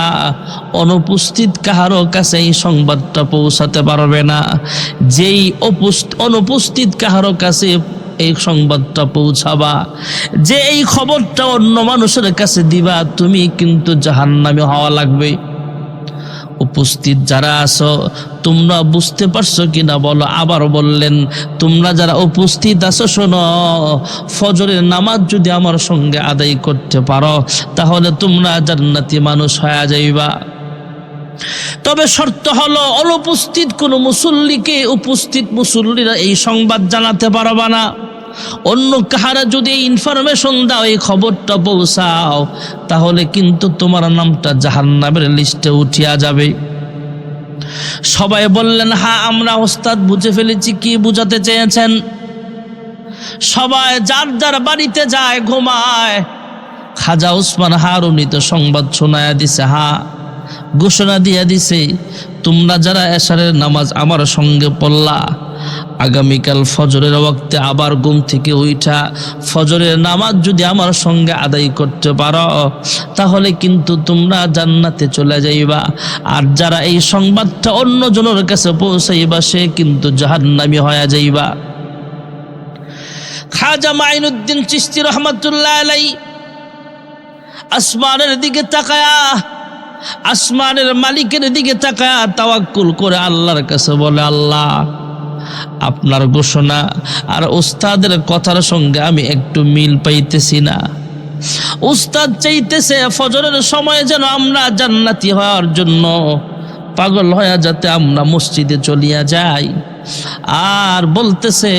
অনুপস্থিত কাহারো কাছে এই সংবাদটা পৌঁছাতে পারবে না। যেই অনুপস্থিত কাহারো কাছে এই সংবাদটা পৌঁছাবা, যে এই খবরটা অন্য মানুষের কাছে দিবা, তুমি কিন্তু জাহান্নামী হওয়া লাগবে। উপস্থিত যারা আছো তোমরা বুঝতে পারছো কিনা বলো? আবার বললেন, তোমরা যারা উপস্থিত আছো শোনো, ফজরের নামাজ যদি আমার সঙ্গে আদায় করতে পারো তাহলে তোমরা জান্নাতি মানুষ হয়ে যাইবা। তবে শর্ত হলো, অনুপস্থিত কোনো মুসল্লিকে উপস্থিত মুসল্লিরা এই সংবাদ জানাতে পারবা না। অন্য কাহারা যদি ইনফরমেশন দাও, এই খবরটা পৌঁছাও, তাহলে কিন্তু তোমার নামটা জাহান্নামের লিস্টে উঠিয়া যাবে। সবাই বললেন, হ্যাঁ আমরা ওস্তাদ বুঝে ফেলেছি, কি বুঝাতে চেয়েছেন। সবাই যার যার বাড়িতে যায়, ঘুমায়। খাজা ওসমান হারুনি তো সংবাদ শোনায়া দিছে, হ্যাঁ ঘোষণা দিয়া দিছে, তোমরা যারা এশারের নামাজ আমার সঙ্গে পড়লা, আগামীকাল ফজরের ওয়াক্তে আবার ঘুম থেকে উঠা ফজরের নামাজ যদি আমার সঙ্গে আদায় করতে পারো তাহলে কিন্তু তোমরা জান্নাতে চলে যাইবা। আর যারা এই সংবাদটা অন্য জনের কাছে পৌঁছাইবা, সে কিন্তু জাহান্নামী হয়ে যাইবা। খাজা মাইনুদ্দিন চিশতি রহমাতুল্লাহ আলাইহি আসমানের দিকে তাকায়া, আসমানের মালিকের দিকে তাকায়া তাওয়াক্কুল করে আল্লাহর কাছে বলে, আল্লাহ আপনার ঘোষণা আর উস্তাদের কথার সঙ্গে আমি একটু মিল পাইতেছি না। উস্তাদ চাইতেছে ফজরের সময় যেন আমরা জান্নাতি হওয়ার জন্য পাগল হয়ে যাতে আমরা মসজিদে চলিয়া যাই, আর বলতেছে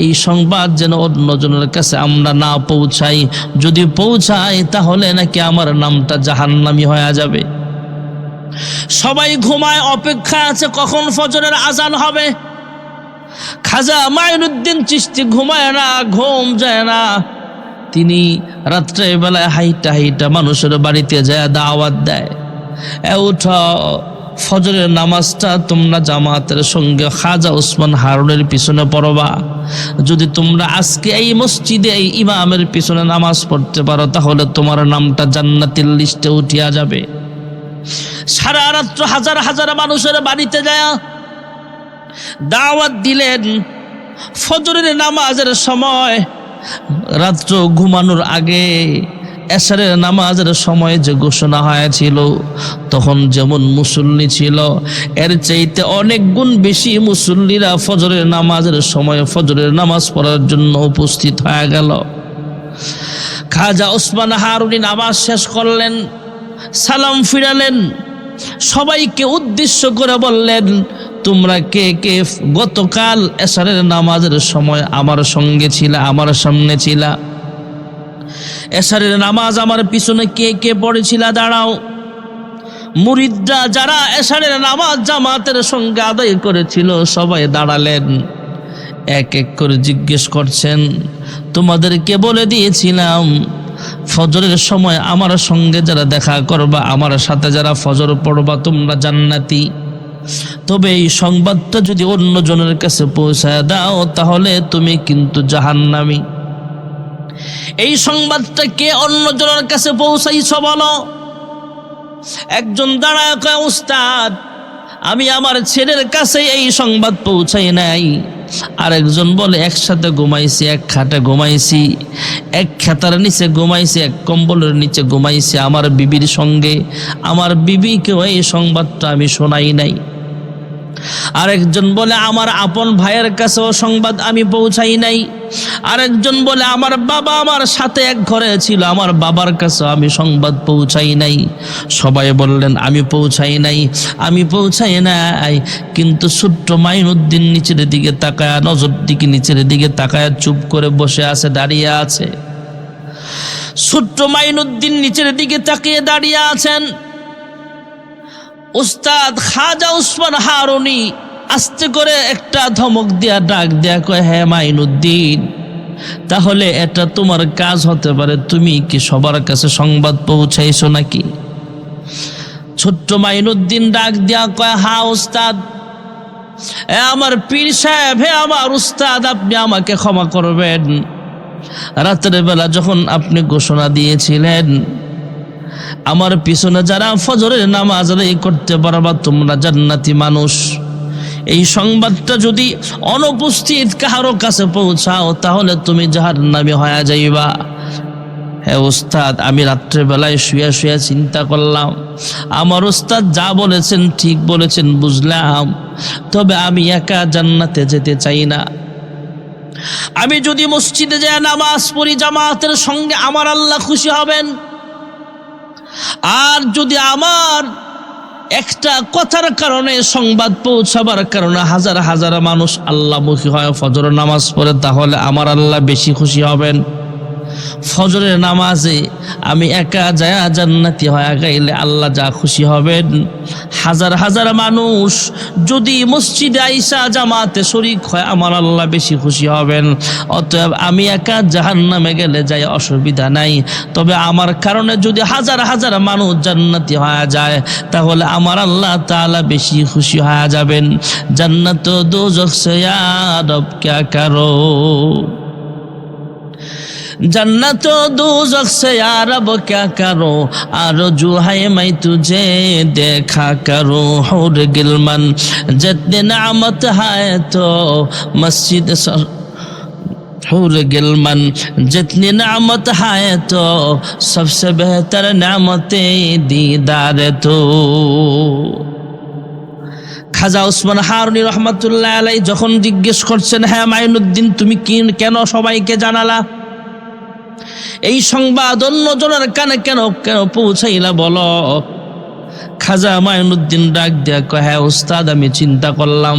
এই সংবাদ যেন অন্যজনের কাছে আমরা না পৌঁছাই, যদি পৌঁছাই তাহলে নাকি আমার নামটা জাহান্নামী হয়ে যাবে। সবাই ঘুমায়, অপেক্ষা আছে কখন ফজরের আজান হবে। খাজা মাইনুদ্দিন চিশতি ঘুমায় না, ঘুম যায় না। তিনি রাত্রে বেলায় হাইটা হাইটা মানুষের বাড়িতে যায় দাওয়াত দেয়, উঠো ফজরের নামাজটা তোমরা জামাতের সঙ্গে খাজা ওসমান হারুনের পিছনে পড়বা। যদি তোমরা আজকে এই মসজিদে এই ইমামের পিছনে নামাজ পড়তে পারো তাহলে তোমার নামটা জান্নাতের লিস্টে উঠিয়া যাবে। সারা রাত্র হাজার হাজার মানুষের বাড়িতে যায় দাওয়াত দিলেন। ফজরের নামাজের সময় রাত্র ঘুমানোর আগে এশারের নামাজের সময় যে ঘোষণা হয়েছিল তখন যেমন মুসল্লি ছিল এর চাইতে অনেক গুণ বেশি মুসল্লিরা ফজরের নামাজের সময় ফজরের নামাজ পড়ার জন্য উপস্থিত হয়ে গেল। খাজা ওসমান হারুনি নামাজ শেষ করলেন, সালাম ফিরালেন, সবাইকে উদ্দেশ্য করে বললেন, তোমরা কে কে গতকাল এশারের নামাজের সময় আমার সঙ্গে ছিলা, আমার সামনে ছিলা? এশারের নামাজ আমার পিছনে কে কে পড়েছিলা? দাঁড়াও। মুরিদরা যারা এশারের নামাজ জামাতের সঙ্গে আদায় করেছিল সবাই দাঁড়ালেন, এক এক করে জিজ্ঞেস করছেন, তোমাদেরকে বলে দিয়েছিলাম ফজরের সময় আমার সঙ্গে যারা দেখা করবা, আমার সাথে যারা ফজর পড়বা তোমরা জান্নাতি। তবে এই সংবাদটা যদি অন্য জনের কাছে পৌঁছায় দাও তাহলে তুমি কিন্তু জাহান্নামী। এই সংবাদটা কে অন্য জনের কাছে পৌঁছাইছ বলো? একজন দাঁড়ায় কয়, উস্তাদ আমি আমার ছেলের কাছে এই সংবাদ পৌঁছাই নাই। আরেকজন বলে, একসাথে ঘুমাইছি, এক খাটে ঘুমাইছি, এক খাতার নিচে ঘুমাইছি, এক কম্বলের নিচে ঘুমাইছি আমার বিবির সঙ্গে, আমার বিবিকেও এই সংবাদটা আমি শোনাই নাই। আরেকজন বলে, আমার আপন ভাইয়ের কাছেও সংবাদ আমি পৌঁছাই নাই। আরেকজন বলে, আমার বাবা আমার সাথে এক ঘরে ছিল, আমার বাবার কাছেও আমি সংবাদ পৌঁছাই নাই। সবাই বললেন, আমি পৌঁছাই নাই, আমি পৌঁছাই নাই। কিন্তু ছোট্ট মাইনুদ্দিন নিচের দিকে তাকায়, নজর দিকে নিচের দিকে তাকায় চুপ করে বসে আছে, দাঁড়িয়ে আছে। ছোট্ট মাইনুদ্দিন নিচের দিকে তাকিয়ে দাঁড়িয়ে আছেন। উস্তাদ খাজা ওসমান হারুনি আস্তে করে একটা ধমক দিয়া ডাক দেয়া কয়, হ্যাঁ মাইনুদ্দিন, তাহলে এটা তোমার কাজ হতে পারে, তুমি কি সবার কাছে সংবাদ পৌঁছাইছো নাকি? ছোট্ট মাইনুদ্দিন ডাক দেয়া কয়, হ্যাঁ উস্তাদ, আমার পীর সাহেব, হে আমার উস্তাদ, আপনি আমাকে ক্ষমা করবেন। রাতের বেলা যখন আপনি ঘোষণা দিয়েছিলেন আমার পিছনে যারা ফজরের নামাজ আদায় করতে পারবা তোমরা জান্নাতি মানুষ, এই সংবাদটা যদি অনুপস্থিত কারো কাছে পৌঁছাও তাহলে তুমি জাহান্নামী হয়ে যাইবা। হ্যাঁ উস্তাদ, আমি রাত্রেবেলায় শুয়ে শুয়ে চিন্তা করলাম, আমার উস্তাদ যা বলেছেন ঠিক বলেছেন বুঝলাম, তবে আমি একা জান্নাতে যেতে চাই না। আমি যদি মসজিদে যাই নামাজ পড়ি জামাতের সঙ্গে আমার আল্লাহ খুশি হবেন, আর যদি আমার একটা কথার কারণে সংবাদ পৌঁছাবার কারণে হাজার হাজার মানুষ আল্লাহমুখী হয় ফজর নামাজ পড়ে, তাহলে আমার আল্লাহ বেশি খুশি হবেন। ফজরের নামাজে আমি একা যায় জান্নাতি হয়ে গেলে আল্লাহ যা খুশি হবেন, হাজার হাজার মানুষ যদি মসজিদে আইসা জামাতে শরীক হয় আমার আল্লাহ বেশি খুশি হবেন। অতএব আমি একা জাহান্নামে গেলে যাই অসুবিধা নাই, তবে আমার কারণে যদি হাজার হাজার মানুষ জান্নাতি হয়ে যায় তাহলে আমার আল্লাহ তাআলা বেশি খুশি হয়ে যাবেন। জান্নাত ও দোজখ সে ইয়া রব ক্যা করো, जन्नत दोज़ख से या रब क्या करो, आरज़ू है मैं तुझे देखा करूँ। हुर गिलमन जितनी नेमत है तो मस्जिद हुर गिलमन जितनी नेमत है तो सबसे बेहतर नेमते दीदार तो। খাজা ওসমান হারুনি রহমাতুল্লাহ আলাইহি যখন জিজ্ঞেস করছেন, হ্যাঁ মাইনুদ্দিন তুমি কেন সবাইকে জানালা, এই সংবাদ অন্য জনের কানে কেন পৌঁছাইলা বলো? খাজা মাইনুদ্দিন ডাক দেয়া কয়, হ্যাঁ উস্তাদ, আমি চিন্তা করলাম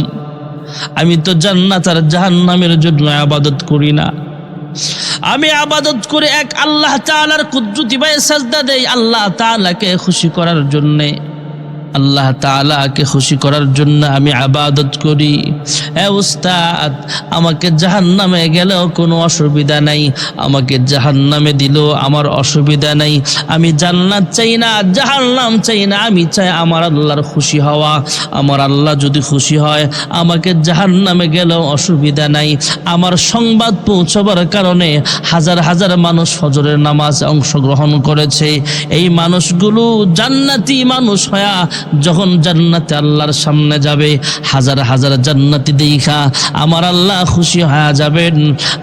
আমি তো জান্নাত আর জাহান্নামের জন্য ইবাদত করি না, আমি ইবাদত করে এক আল্লাহ তাআলার কুদরতি পায়ে সাজদা দেই আল্লাহ তাআলাকে খুশি করার জন্য, আল্লাহ তাআলাকে খুশি করার জন্য আমি ইবাদত করি। এ উস্তাদ, আমাকে জাহান্নামে গেলেও কোনো অসুবিধা নাই, আমাকে জাহান্নামে দিলেও আমার অসুবিধা নাই। আমি জান্নাত চাই না, জাহান্নাম চাই না, আমি চাই আমার আল্লাহর খুশি হওয়া। আমার আল্লাহ যদি খুশি হয় আমাকে জাহান্নামে গেলেও অসুবিধা নাই। আমার সংবাদ পৌঁছবার কারণে হাজার হাজার মানুষ ফজরের নামাজে অংশগ্রহণ করেছে, এই মানুষগুলো জান্নাতি মানুষ হয়া যখন জান্নাতে আল্লাহর সামনে যাবে, হাজার হাজার জান্নাতি দেখা আমার আল্লাহ খুশি হয়ে যাবেন।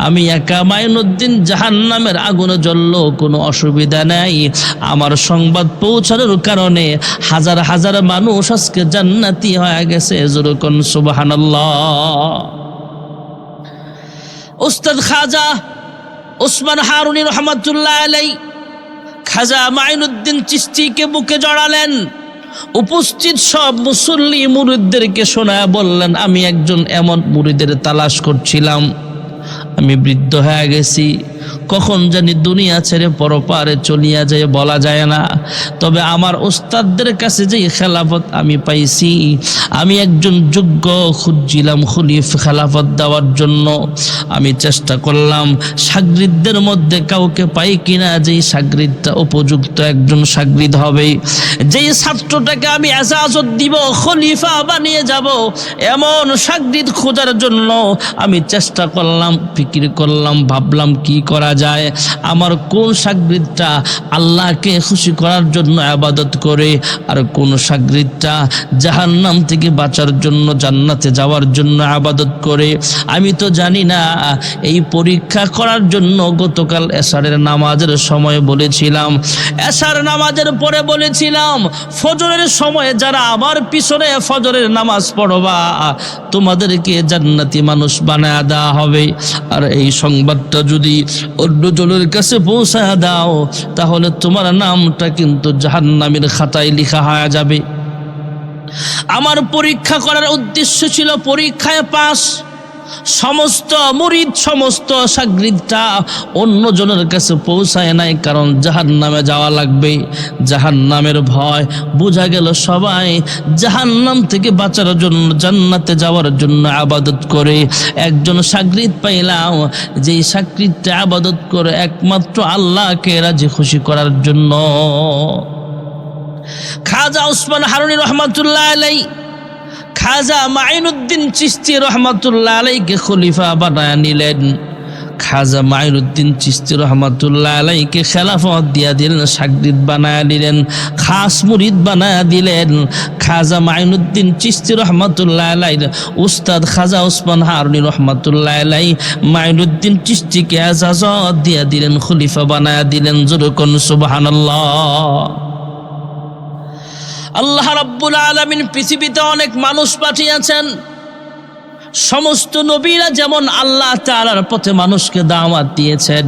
আমি একা মাইনুদ্দিন জাহান্নামের আগুনে জ্বলল, কোনো অসুবিধা নাই। আমার সংবাদ পৌঁছানোর কারণে হাজার হাজার মানুষ আজকে জান্নাতি হয়ে গেছে। যেরকম সুবহানাল্লাহ। উস্তাদ খাজা ওসমান হারুনি রহমাতুল্লাহ আলাই খাজা মাইনুদ্দিন চিশতিকে বুকে জড়ালেন। উপস্থিত সব মুসল্লি মুরিদদেরকে শোনায় বললেন, আমি একজন এমন মুরিদের তালাশ করছিলাম। আমি বৃদ্ধ হয়ে গেছি, কখন জানি দুনিয়া ছেড়ে পরপারে চলিয়া যায় বলা যায় না। তবে আমার ওস্তাদদের কাছে যে খেলাফত আমি পাইছি, আমি একজন যোগ্য খুঁজছিলাম খলিফ খেলাফত দেওয়ার জন্য। আমি চেষ্টা করলাম শাগরিদদের মধ্যে কাউকে পাই কিনা যেই শাগরিদটা উপযুক্ত একজন শাগরিদ হবে, যেই ছাত্রটাকে আমি এজাজত দিব, খলিফা বানিয়ে যাব, এমন শাগরিদ খোঁজার জন্য আমি চেষ্টা করলাম, ফিকির করলাম, ভাবলাম কি করা যায়। আমার কোন শাগরিদটা আল্লাহকে খুশি করার জন্য ইবাদত করে, আর কোন শাগরিদটা জাহান্নাম থেকে বাঁচার জন্য, জান্নাতে যাওয়ার জন্য ইবাদত করে, আমি তো জানি না। এই পরীক্ষা করার জন্য গতকাল এশারের নামাজের সময় বলেছিলাম, এশার নামাজের পরে বলেছিলাম, ফজরের সময় যারা আমার পিছনে ফজরের নামাজ পড়বা তোমাদেরকে জান্নাতি মানুষ বানায় দেওয়া হবে। আর এই সংবাদটা যদি অন্যজনের কাছে পৌঁছায় দাও, তাহলে তোমার নামটা কিন্তু জাহান্নামের খাতায় লেখা হয়ে যাবে। আমার পরীক্ষা করার উদ্দেশ্য ছিল পরীক্ষায় পাস। সমস্ত মুরিদ, সমস্ত শাগরিদটা অন্যজনের কাছে পৌঁছায় নাই, কারণ জাহান্নামে যাওয়া লাগবে, জাহান্নামের ভয়। বোঝা গেল সবাই জাহান্নাম থেকে বাঁচার জন্য, জান্নাতে যাওয়ার জন্য ইবাদত করে। একজন শাগরিদ পাইলাম, যেই শাগরিদটা ইবাদত করে একমাত্র আল্লাহকে রাজি খুশি করার জন্য। খাজা ওসমান হারুনি রহমাতুল্লাহ আলাই খাজা মাইনুদ্দিন চিশতি রহমাতুল্লাহ আলাইকে খলিফা বানায় নিলেন। খাজা মাইনুদ্দিন চিশতি রহমাতুল্লাহ আলাইকে খেলাফত দিয়া দিলেন, শাগরিদ বানায় দিলেন, খাস মুরিদ বানায় দিলেন। খাজা মাইনুদ্দিন চিশতি রহমাতুল্লাহ আলাই উস্তাদ খাজা ওসমান হারুনি রহমাতুল্লাহ আলাই মাইনুদ্দিন চিশতিকে এজাজত দিয়া দিলেন, খলিফা বানায় দিলেন। যেরকম সুবহানাল্লাহ। আল্লাহ রাব্বুল আলামিন পৃথিবীতে অনেক মানুষ পাঠিয়েছেন। সমস্ত নবীরা যেমন আল্লাহ তাআলার পথে মানুষকে দাওয়াত দিয়েছেন,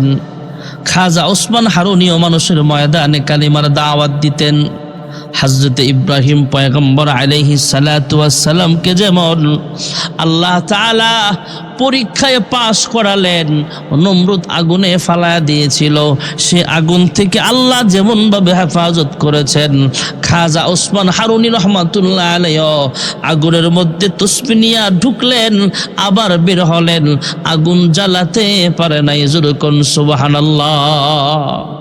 খাজা ওসমান হারুনিও মানুষের ময়দানে কালিমার দাওয়াত দিতেন। হযরত ইব্রাহিম পয়গম্বর আলাইহিস সালাতু ওয়াস সালামকে যেমন আল্লাহ তাআলা পরীক্ষায় পাশ করালেন, নমরুদ আগুনে ফালায়া দিয়েছিল, সে আগুন থেকে আল্লাহ যেমন ভাবে হেফাজত করেছেন, খাজা ওসমান হারুনি রহমাতুল্লাহ আলাইহি আগুনের মধ্যে তসবিহ নিয়ে ঢুকলেন, আবার বের হলেন, আগুন জ্বালাতে পারে নাই। যেরকম সুবহানাল্লাহ।